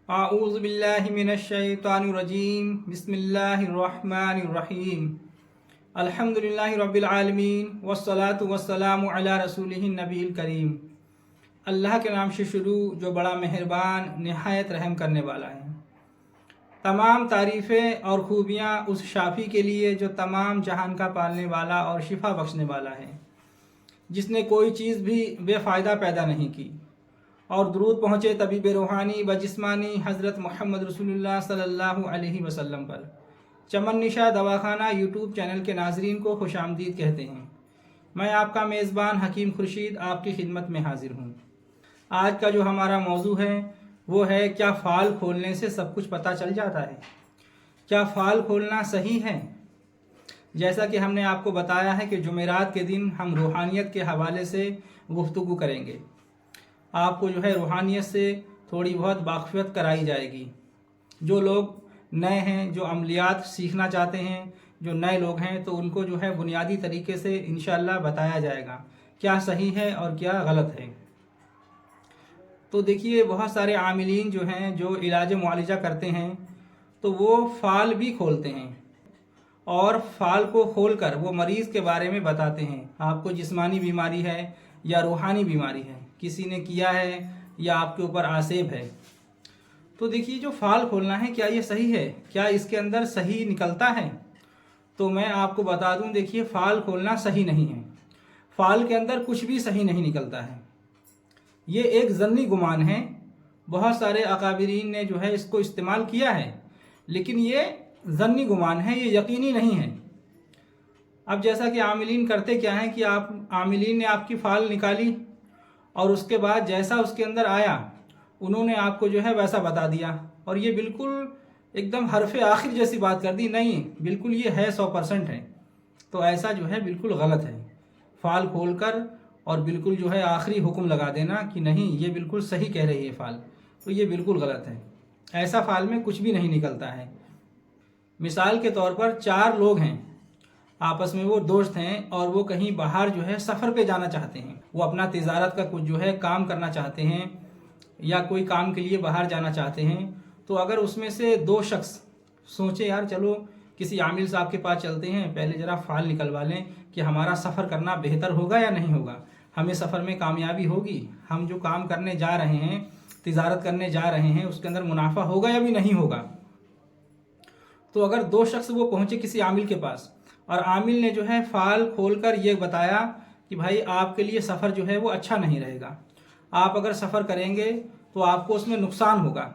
आऊज़ु बिल्लाहि मिनश शैतानिर रजीम बिस्मिल्लाहिर रहमानिर रहीम अल्हम्दुलिल्लाहि रब्बिल आलमीन वस्सलातु वस्सलामु अला रसूलिहिन नबील करीम। अल्लाह के नाम से शुरू जो बड़ा मेहरबान निहायत रहम करने वाला है। तमाम तारीफ़ें और ख़ूबियाँ उस शाफ़ी के लिए जो तमाम जहान का पालने वाला और शिफा बख्शने वाला है, जिसने कोई चीज़ भी बेफ़ायदा पैदा नहीं की। और दुरूद पहुँचे तबीब रूहानी व जिस्मानी हज़रत मोहम्मद रसूलुल्लाह सल्लल्लाहु अलैहि वसल्लम पर। चमन निशा दवाखाना यूट्यूब चैनल के नाजरीन को खुशामदीद कहते हैं। मैं आपका मेज़बान हकीम खुर्शीद आपकी खिदमत में हाजिर हूँ। आज का जो हमारा मौजू है वो है, क्या फ़ाल खोलने से सब कुछ पता चल जाता है? क्या फ़ाल खोलना सही है? जैसा कि हमने आपको बताया है कि जुमेरात के दिन हम रूहानियत के हवाले से गुफ्तगू करेंगे। आपको जो है रूहानियत से थोड़ी बहुत वाक़फ़ियत कराई जाएगी। जो लोग नए हैं, जो अमलियात सीखना चाहते हैं, जो नए लोग हैं, तो उनको जो है बुनियादी तरीके से इंशाअल्लाह बताया जाएगा क्या सही है और क्या गलत है। तो देखिए, बहुत सारे आमिलीन जो हैं, जो इलाज मुआलिजा करते हैं, तो वो फ़ाल भी खोलते हैं और फ़ाल को खोलकर वो मरीज़ के बारे में बताते हैं। आपको जिस्मानी बीमारी है या रूहानी बीमारी है, किसी ने किया है या आपके ऊपर आसेब है। तो देखिए, जो फ़ाल खोलना है, क्या ये सही है? क्या इसके अंदर सही निकलता है? तो मैं आपको बता दूं, देखिए, फ़ाल खोलना सही नहीं है। फ़ाल के अंदर कुछ भी सही नहीं निकलता है। ये एक ज़न्नी गुमान है। बहुत सारे अकाबिरीन ने जो है इसको इस्तेमाल किया है, लेकिन ये ज़न्नी गुमान है, ये यकीनी नहीं है। अब जैसा कि आमिलीन करते क्या है कि आमिलीन ने आपकी फ़ाल निकाली और उसके बाद जैसा उसके अंदर आया उन्होंने आपको जो है वैसा बता दिया, और ये बिल्कुल एकदम हरफ़े आखिर जैसी बात कर दी। नहीं, बिल्कुल ये है 100% है। तो ऐसा जो है बिल्कुल गलत है। फ़ाल खोल कर और बिल्कुल जो है आखिरी हुक्म लगा देना कि नहीं, ये बिल्कुल सही कह रही है फ़ाल, तो ये बिल्कुल गलत है। ऐसा फ़ाल में कुछ भी नहीं निकलता है। मिसाल के तौर पर 4 लोग हैं, आपस में वो दोस्त हैं, और वो कहीं बाहर जो है सफ़र पे जाना चाहते हैं। वो अपना तिजारत का कुछ जो है काम करना चाहते हैं या कोई काम के लिए बाहर जाना चाहते हैं। तो अगर उसमें से 2 शख्स सोचे, यार चलो किसी आमिल साहब के पास चलते हैं, पहले ज़रा फ़ाल निकलवा लें कि हमारा सफ़र करना बेहतर होगा या नहीं होगा, हमें सफ़र में कामयाबी होगी, हम जो काम करने जा रहे हैं, तिजारत करने जा रहे हैं, उसके अंदर मुनाफा होगा या भी नहीं होगा। तो अगर 2 शख्स वो पहुँचे किसी आमिल के पास और आमिल ने जो है फ़ाल खोलकर ये बताया कि भाई आपके लिए सफ़र जो है वो अच्छा नहीं रहेगा, आप अगर सफ़र करेंगे तो आपको उसमें नुकसान होगा।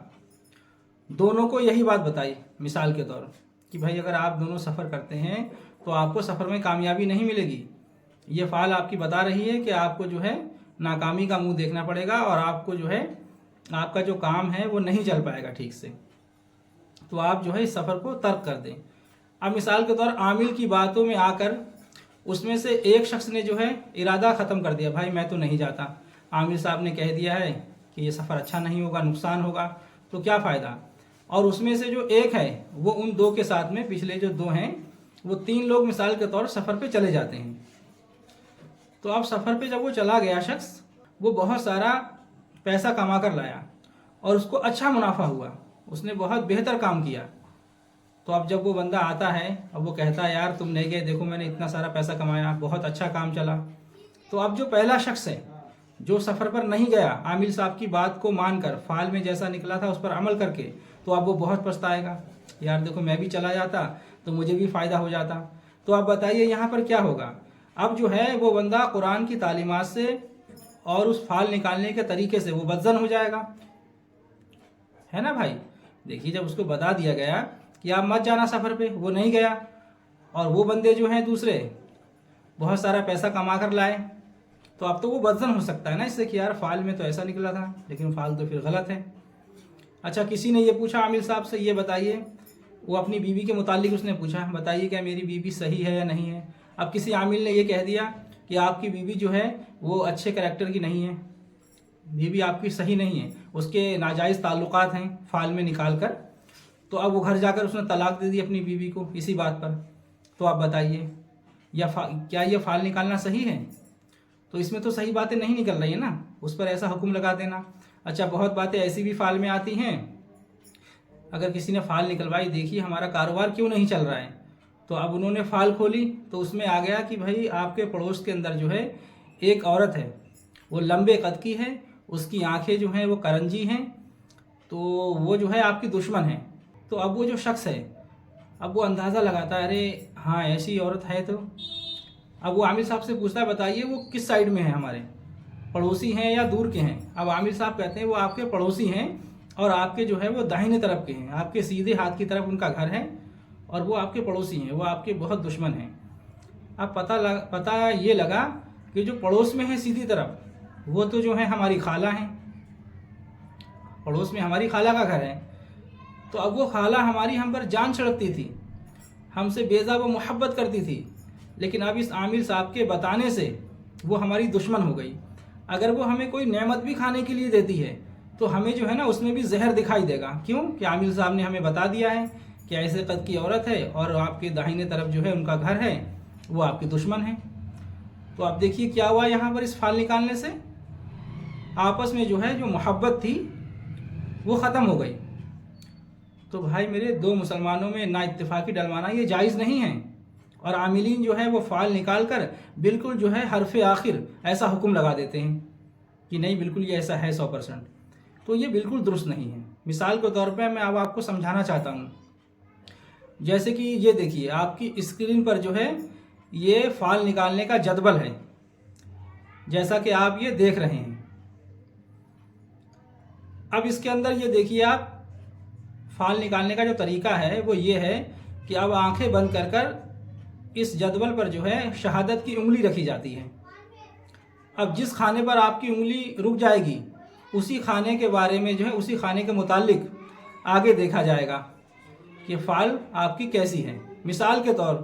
दोनों को यही बात बताई मिसाल के तौर कि भाई अगर आप दोनों सफ़र करते हैं तो आपको सफ़र में कामयाबी नहीं मिलेगी। ये फ़ाल आपकी बता रही है कि आपको जो है नाकामी का मुंह देखना पड़ेगा और आपको जो है आपका जो काम है वो नहीं चल पाएगा ठीक से, तो आप जो है इस सफ़र को तर्क कर दें। अब मिसाल के तौर आमिल की बातों में आकर उसमें से एक शख्स ने जो है इरादा ख़त्म कर दिया, भाई मैं तो नहीं जाता, आमिल साहब ने कह दिया है कि ये सफ़र अच्छा नहीं होगा, नुकसान होगा, तो क्या फ़ायदा। और उसमें से जो एक है वो उन 2 के साथ में, पिछले जो 2 हैं वो 3 लोग मिसाल के तौर सफ़र पे चले जाते हैं। तो अब सफ़र पे जब वो चला गया शख्स, वो बहुत सारा पैसा कमा कर लाया और उसको अच्छा मुनाफा हुआ, उसने बहुत बेहतर काम किया। तो अब जब वो बंदा आता है, अब वो कहता है, यार तुम नहीं गए, देखो मैंने इतना सारा पैसा कमाया, बहुत अच्छा काम चला। तो अब जो पहला शख्स है जो सफ़र पर नहीं गया, आमिल साहब की बात को मानकर फ़ाल में जैसा निकला था उस पर अमल करके, तो अब वो बहुत पछताएगा, यार देखो मैं भी चला जाता तो मुझे भी फ़ायदा हो जाता। तो आप बताइए यहाँ पर क्या होगा। अब जो है वो बंदा कुरान की तालीमात से और उस फ़ाल निकालने के तरीके से वो बदज़न हो जाएगा, है ना भाई। देखिए, जब उसको बता दिया गया कि आप मत जाना सफ़र पे, वो नहीं गया, और वो बंदे जो हैं दूसरे बहुत सारा पैसा कमा कर लाए, तो अब तो वो बदज़न हो सकता है ना इससे कि यार फ़ाल में तो ऐसा निकला था, लेकिन फ़ाल तो फिर गलत है। अच्छा, किसी ने ये पूछा आमिल साहब से, ये बताइए, वो अपनी बीवी के मुतालिक उसने पूछा, बताइए क्या मेरी बीवी सही है या नहीं है। अब किसी आमिल ने ये कह दिया कि आपकी बीवी जो है वो अच्छे करैक्टर की नहीं है, बीवी आपकी सही नहीं है, उसके नाजायज़ ताल्लुकात हैं फ़ाल में निकाल कर। तो अब वो घर जाकर उसने तलाक दे दी अपनी बीवी को इसी बात पर। तो आप बताइए, क्या ये फ़ाल निकालना सही है? तो इसमें तो सही बातें नहीं निकल रही है ना, उस पर ऐसा हुक्म लगा देना। अच्छा, बहुत बातें ऐसी भी फ़ाल में आती हैं अगर किसी ने फ़ाइल निकलवाई, देखिए हमारा कारोबार क्यों नहीं चल रहा है, तो अब उन्होंने फ़ाइल खोली तो उसमें आ गया कि भाई आपके पड़ोस के अंदर जो है एक औरत है, वो लंबे कद की है, उसकी आंखें जो हैं वो करंजी हैं, तो वो जो है आपकी दुश्मन है। तो अब वो जो शख्स है, अब वो अंदाज़ा लगाता है, अरे हाँ ऐसी औरत है। तो अब वो आमिर साहब से पूछता है, बताइए वो किस साइड में है, हमारे पड़ोसी हैं या दूर के हैं। अब आमिर साहब कहते हैं वो आपके पड़ोसी हैं और आपके जो है वो दाहिने तरफ के हैं, आपके सीधे हाथ की तरफ उनका घर है और वो आपके पड़ोसी हैं, वो आपके बहुत दुश्मन हैं। अब पता ये लगा कि जो पड़ोस में है सीधी तरफ, वो तो जो है हमारी खाला हैं, पड़ोस में हमारी खाला का घर है। तो अब वो खाला हमारी हम पर जान छिड़कती थी, हमसे बेजा वो मोहब्बत करती थी, लेकिन अब इस आमिर साहब के बताने से वो हमारी दुश्मन हो गई। अगर वो हमें कोई नेमत भी खाने के लिए देती है तो हमें जो है ना उसमें भी जहर दिखाई देगा। क्यों कि आमिर साहब ने हमें बता दिया है कि ऐसे कद की औरत है और आपके दाहिने तरफ जो है उनका घर है, वो आपकी दुश्मन है। तो आप देखिए क्या हुआ यहाँ पर इस फाल निकालने से, आपस में जो है जो मोहब्बत थी वो ख़त्म हो गई। तो भाई मेरे, दो मुसलमानों में ना इत्तेफाकी डलवाना ये जायज़ नहीं है। और आमिलीन जो है वो फ़ाल निकाल कर बिल्कुल जो है हरफ आखिर ऐसा हुक्म लगा देते हैं कि नहीं बिल्कुल ये ऐसा है 100%। तो ये बिल्कुल दुरुस्त नहीं है। मिसाल के तौर पे मैं अब आपको समझाना चाहता हूँ, जैसे कि ये देखिए आपकी स्क्रीन पर जो है ये फ़ाल निकालने का जदवल है, जैसा कि आप ये देख रहे हैं। अब इसके अंदर ये देखिए आप फ़ाल निकालने का जो तरीका है वो ये है कि अब आंखें बंद कर कर इस जदवल पर जो है शहादत की उंगली रखी जाती है। अब जिस खाने पर आपकी उंगली रुक जाएगी उसी खाने के बारे में जो है, उसी खाने के मुतालिक आगे देखा जाएगा कि फ़ाल आपकी कैसी है। मिसाल के तौर,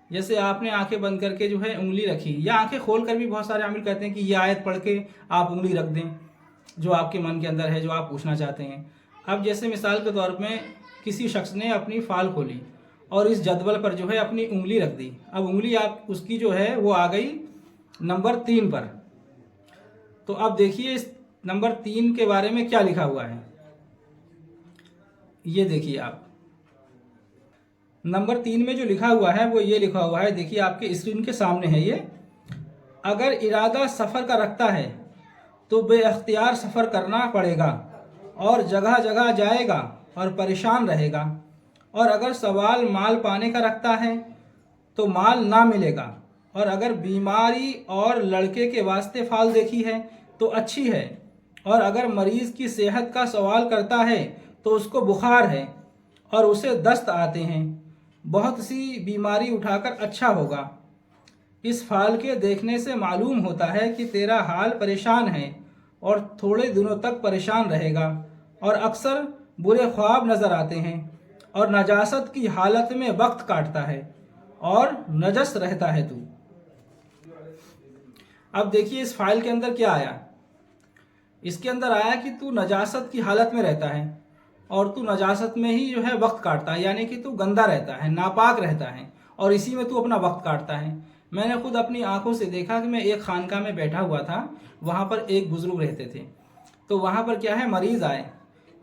जैसे आपने आंखें बंद करके जो है उंगली रखी, या आंखें खोल कर भी बहुत सारे आमिल कहते हैं कि ये आयत पढ़ के आप उंगली रख दें जो आपके मन के अंदर है, जो आप पूछना चाहते हैं। अब जैसे मिसाल के तौर में किसी शख्स ने अपनी फ़ाल खोली और इस जदवल पर जो है अपनी उंगली रख दी। अब उंगली आप उसकी जो है वो आ गई नंबर 3 पर। तो अब देखिए इस नंबर 3 के बारे में क्या लिखा हुआ है, ये देखिए आप नंबर 3 में जो लिखा हुआ है वो ये लिखा हुआ है, देखिए आपके स्क्रीन के सामने है ये। अगर इरादा सफ़र का रखता है तो बेअख्तियार सफ़र करना पड़ेगा और जगह जगह जाएगा और परेशान रहेगा। और अगर सवाल माल पाने का रखता है तो माल ना मिलेगा। और अगर बीमारी और लड़के के वास्ते फ़ाल देखी है तो अच्छी है। और अगर मरीज़ की सेहत का सवाल करता है तो उसको बुखार है और उसे दस्त आते हैं, बहुत सी बीमारी उठाकर अच्छा होगा। इस फ़ाल के देखने से मालूम होता है कि तेरा हाल परेशान है और थोड़े दिनों तक परेशान रहेगा और अक्सर बुरे ख्वाब नज़र आते हैं और नजासत की हालत में वक्त काटता है और नजस रहता है तू। अब देखिए इस फाइल के अंदर क्या आया, इसके अंदर आया कि तू नजासत की हालत में रहता है और तू नजासत में ही जो है वक्त काटता है, यानी कि तू गंदा रहता है, नापाक रहता है और इसी में तू अपना वक्त काटता है। मैंने खुद अपनी आंखों से देखा कि मैं एक खानका में बैठा हुआ था, वहाँ पर एक बुजुर्ग रहते थे। तो वहाँ पर क्या है, मरीज़ आए,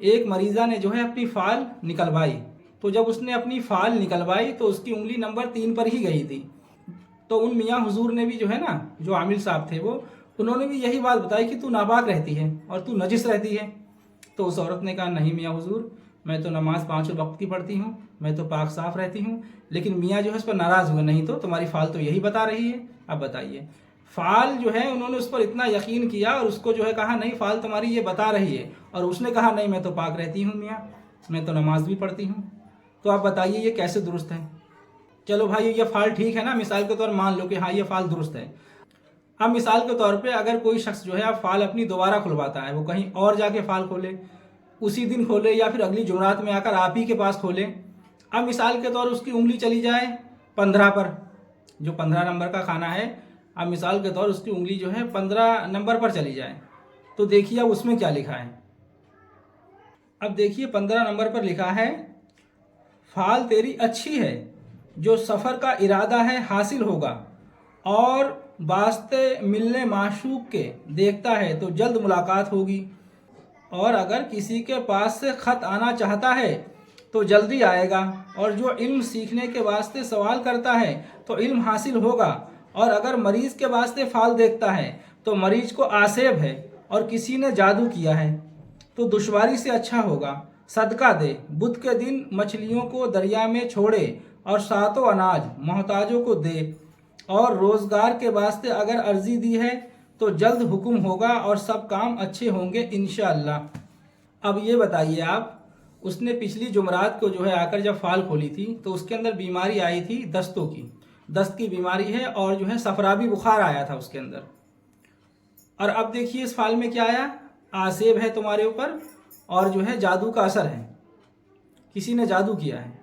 एक मरीज़ा ने जो है अपनी फ़ाल निकलवाई। तो जब उसने अपनी फ़ाल निकलवाई तो उसकी उंगली नंबर 3 पर ही गई थी। तो उन मियाँ हुजूर ने भी जो है ना, जो आमिल साहब थे वो, उन्होंने भी यही बात बताई कि तू नापाक रहती है और तू नजिस रहती है। तो उस औरत ने कहा, नहीं मियाँ हुजूर, मैं तो नमाज 5 वक्त की पढ़ती हूँ, मैं तो पाक साफ़ रहती हूँ। लेकिन मियाँ जो है उस पर नाराज़ हुए, नहीं तो तुम्हारी फ़ाल तो यही बता रही है। अब बताइए, फ़ाल जो है उन्होंने उस पर इतना यकीन किया और उसको जो है कहा, नहीं फ़ाल तुम्हारी ये बता रही है, और उसने कहा, नहीं मैं तो पाक रहती हूँ मियाँ, मैं तो नमाज भी पढ़ती हूँ। तो आप बताइए ये कैसे दुरुस्त है। चलो भाई ये फ़ाल ठीक है ना, मिसाल के तौर मान लो कि हाँ ये फ़ाल दुरुस्त है। अब मिसाल के तौर पे अगर कोई शख्स जो है अब फ़ाल अपनी दोबारा खुलवाता है, वो कहीं और जाके फ़ाल खोले, उसी दिन खोले या फिर अगली जुमरात में आकर आप ही के पास खोले। अब मिसाल के तौर उसकी उंगली चली जाए 15 पर, जो 15 नंबर का खाना है, अब मिसाल के तौर उसकी उंगली जो है 15 नंबर पर चली जाए। तो देखिए अब उसमें क्या लिखा है। अब देखिए 15 नंबर पर लिखा है, फ़ाल तेरी अच्छी है, जो सफ़र का इरादा है हासिल होगा, और वास्ते मिलने माशूक के देखता है तो जल्द मुलाकात होगी। और अगर किसी के पास से ख़त आना चाहता है तो जल्दी आएगा, और जो इल्म सीखने के वास्ते सवाल करता है तो इल्म हासिल होगा। और अगर मरीज़ के वास्ते फ़ाल देखता है तो मरीज को आसेब है और किसी ने जादू किया है तो दुश्वारी से अच्छा होगा। सदका दे, बुध के दिन मछलियों को दरिया में छोड़े और सातों अनाज मोहताजों को दे। और रोज़गार के वास्ते अगर अर्जी दी है तो जल्द हुक्म होगा और सब काम अच्छे होंगे इंशाअल्लाह। अब ये बताइए आप, उसने पिछली जुमरात को जो है आकर जब फ़ाल खोली थी तो उसके अंदर बीमारी आई थी दस्तों की, दस्त की बीमारी है, और जो है सफराबी बुखार आया था उसके अंदर। और अब देखिए इस फाल में क्या आया, आसेब है तुम्हारे ऊपर और जो है जादू का असर है, किसी ने जादू किया है।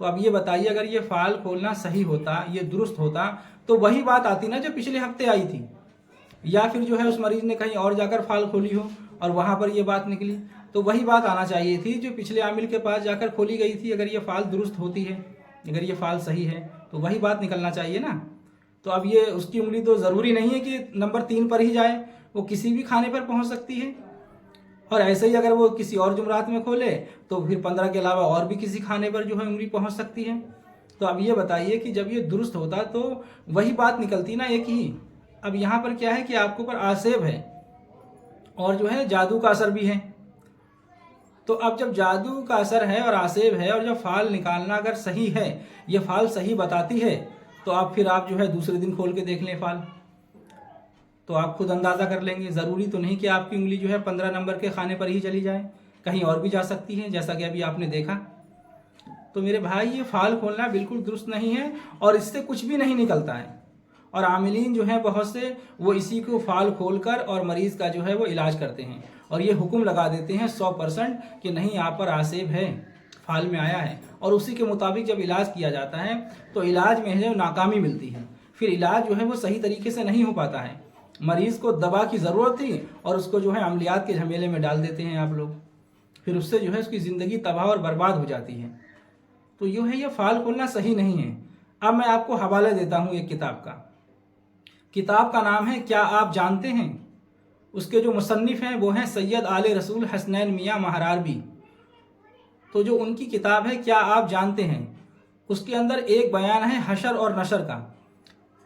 तो अब ये बताइए, अगर ये फाल खोलना सही होता, ये दुरुस्त होता, तो वही बात आती ना जो पिछले हफ्ते आई थी, या फिर जो है उस मरीज ने कहीं और जाकर फाल खोली हो और वहाँ पर ये बात निकली, तो वही बात आना चाहिए थी जो पिछले आमिल के पास जाकर खोली गई थी। अगर ये फाल दुरुस्त होती है, अगर ये फाल सही है, तो वही बात निकलना चाहिए ना। तो अब ये उसकी उंगली तो ज़रूरी नहीं है कि नंबर 3 पर ही जाए, वो किसी भी खाने पर पहुंच सकती है। और ऐसे ही अगर वो किसी और जुमरात में खोले तो फिर 15 के अलावा और भी किसी खाने पर जो है उंगली पहुंच सकती है। तो अब ये बताइए कि जब ये दुरुस्त होता तो वही बात निकलती ना, एक ही। अब यहाँ पर क्या है कि आपके ऊपर आसेब है और जो है जादू का असर भी है। तो अब जब जादू का असर है और आसेब है और जब फाल निकालना अगर सही है, ये फाल सही बताती है, तो आप फिर आप जो है दूसरे दिन खोल के देख लें फाल, तो आप खुद अंदाज़ा कर लेंगे। ज़रूरी तो नहीं कि आपकी उंगली जो है 15 नंबर के खाने पर ही चली जाए, कहीं और भी जा सकती है, जैसा कि अभी आपने देखा। तो मेरे भाई ये फाल खोलना बिल्कुल दुरुस्त नहीं है और इससे कुछ भी नहीं निकलता है। और आमिलीन जो है बहुत से, वो इसी को फाल खोलकर और मरीज़ का जो है वो इलाज करते हैं और ये हुक्म लगा देते हैं 100% कि नहीं यहाँ पर आसेब है, फाल में आया है। और उसी के मुताबिक जब इलाज किया जाता है तो इलाज में जो नाकामी मिलती है, फिर इलाज जो है वो सही तरीके से नहीं हो पाता है। मरीज़ को दवा की ज़रूरत थी और उसको जो है अमलियात के झमेले में डाल देते हैं आप लोग, फिर उससे जो है उसकी ज़िंदगी तबाह और बर्बाद हो जाती है। तो यूँ है, ये फाल खोलना सही नहीं है। अब मैं आपको हवाला देता हूँ एक किताब का। किताब का नाम है क्या आप जानते हैं। उसके जो मुसन्निफ़ हैं वो हैं सैयद आले रसूल हसनैन मियाँ महरारबी। तो जो उनकी किताब है क्या आप जानते हैं, उसके अंदर एक बयान है हशर और नशर का।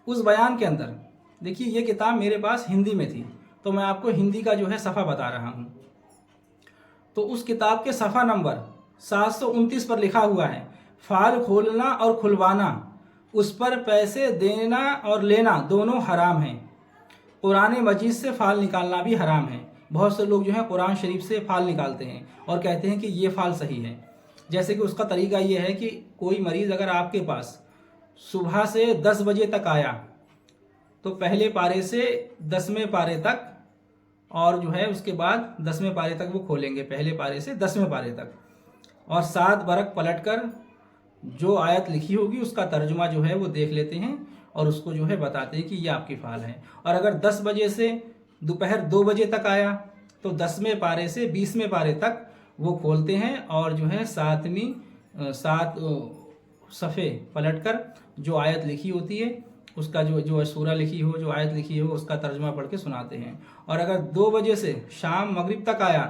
उस बयान के अंदर देखिए, ये किताब मेरे पास हिंदी में थी तो मैं आपको हिंदी का जो है सफ़ा बता रहा हूँ। तो उस किताब के सफ़ा नंबर 729 पर लिखा हुआ है, फाल खोलना और खुलवाना, उस पर पैसे देना और लेना दोनों हराम हैं। कुरान मजीद से फाल निकालना भी हराम है। बहुत से लोग जो है कुरान शरीफ से फाल निकालते हैं और कहते हैं कि ये फाल सही है। जैसे कि उसका तरीका ये है कि कोई मरीज़ अगर आपके पास सुबह से 10 बजे तक आया तो पहले पारे से 10वें पारे तक, और जो है उसके बाद 10वें पारे तक वो खोलेंगे, पहले पारे से 10वें पारे तक, और 7 बरक पलटकर जो आयत लिखी होगी उसका तर्जुमा जो है वो देख लेते हैं और उसको जो है बताते हैं कि ये आपकी फाल है। और अगर 10 बजे से दोपहर 2 बजे तक आया तो 10वें पारे से 20वें पारे तक वो खोलते हैं और जो है 7 सफ़े पलटकर जो आयत लिखी होती है उसका जो सूरा लिखी हो, जो आयत लिखी हो, उसका तर्जुमा पढ़ के सुनाते हैं। और अगर 2 बजे से शाम मगरिब तक आया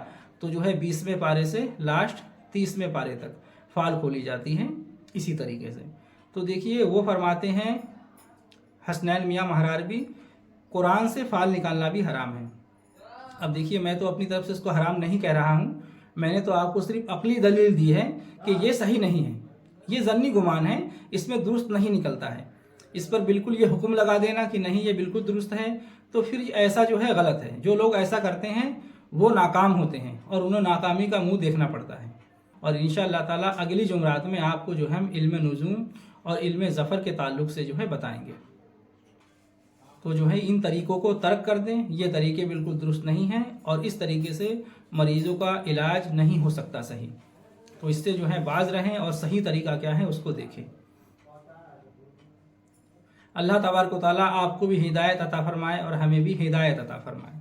तो जो है 20वें पारे से लास्ट 30वें पारे तक फाल खोली जाती हैं इसी तरीके से। तो देखिए, वो फरमाते हैं हसनैन मियाँ महरारबी, कुरान से फाल निकालना भी हराम है। अब देखिए, मैं तो अपनी तरफ से इसको हराम नहीं कह रहा हूँ, मैंने तो आपको सिर्फ अकली दलील दी है कि ये सही नहीं है, ये ज़न्नी गुमान है, इसमें दुरुस्त नहीं निकलता है। इस पर बिल्कुल ये हुक्म लगा देना कि नहीं ये बिल्कुल दुरुस्त है, तो फिर ऐसा जो है गलत है। जो लोग ऐसा करते हैं वो नाकाम होते हैं और उन्हें नाकामी का मुंह देखना पड़ता है। और इंशाअल्लाह ताला अगली जुमरात में आपको जो है हम इल्म नुजूम और इल्म ज़फ़र के ताल्लुक़ से जो है बताएंगे। तो जो है इन तरीक़ों को तर्क कर दें, ये तरीके बिल्कुल दुरुस्त नहीं हैं और इस तरीके से मरीज़ों का इलाज नहीं हो सकता सही। तो इससे जो है बाज रहें और सही तरीका क्या है उसको देखें। अल्लाह तबारक व तआला आपको भी हिदायत अता फ़रमाए और हमें भी हिदायत अता फ़रमाए।